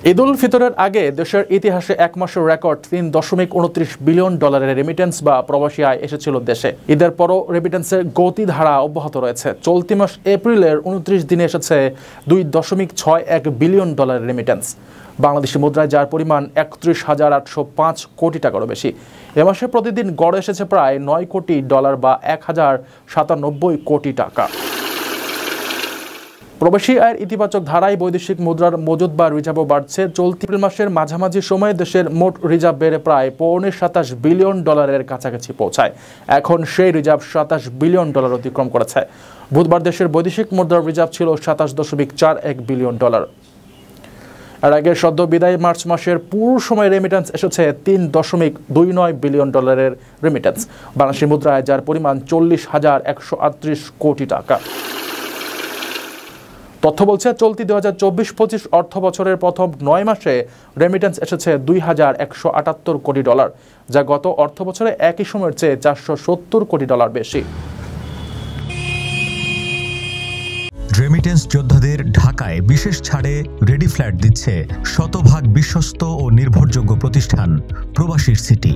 ঈদ উল ফিতরের আগে দেশের ইতিহাসে এক মাসের রেকর্ড $3.29 বিলিয়ন রেমিটেন্স বা প্রবাসী আয় এসেছিল দেশে। ঈদের পরও রেমিটেন্সের গতিধারা অব্যাহত রয়েছে। চলতি মাস এপ্রিলের 29 দিনে এসেছে $2.61 বিলিয়ন রেমিটেন্স বাংলাদেশি মুদ্রায়, যার পরিমাণ 31,805 কোটি টাকারও বেশি। এ মাসে প্রতিদিন গড়ে এসেছে প্রায় $9 কোটি বা 1,097 কোটি টাকা। প্রবাসী আয়ের ইতিবাচক ধারায় বৈদেশিক মুদ্রার মজুদ বা রিজার্ভও বাড়ছে। চলতি এপ্রিল মাসের মাঝামাঝি সময়ে দেশের মোট রিজার্ভ বেড়ে প্রায় $27 বিলিয়ন কাছাকাছি পৌঁছায়। এখন সেই রিজার্ভ $27 বিলিয়ন অতিক্রম করেছে। বুধবার দেশের বৈদেশিক মুদ্রার রিজার্ভ ছিল $27.41 বিলিয়ন। এর আগে সদ্য বিদায়ী মার্চ মাসের পুরো সময় রেমিটেন্স এসেছে $3.29 বিলিয়ন রেমিটেন্স বাংলাদেশি মুদ্রায়, যার পরিমাণ 40,138 কোটি টাকা। তথ্য বলছে চলতি 2024-25 অর্থ বছরের প্রথম 9 মাসে রেমিটেন্স এসেছে $2,178 কোটি, যা গত অর্থ বছরে একই সময়ের চেয়ে $470 কোটি বেশি। রেমিটেন্স যোদ্ধাদের ঢাকায় বিশেষ ছাড়ে রেডি ফ্ল্যাট দিচ্ছে শতভাগ বিশ্বস্ত ও নির্ভরযোগ্য প্রতিষ্ঠান প্রবাসীর সিটি।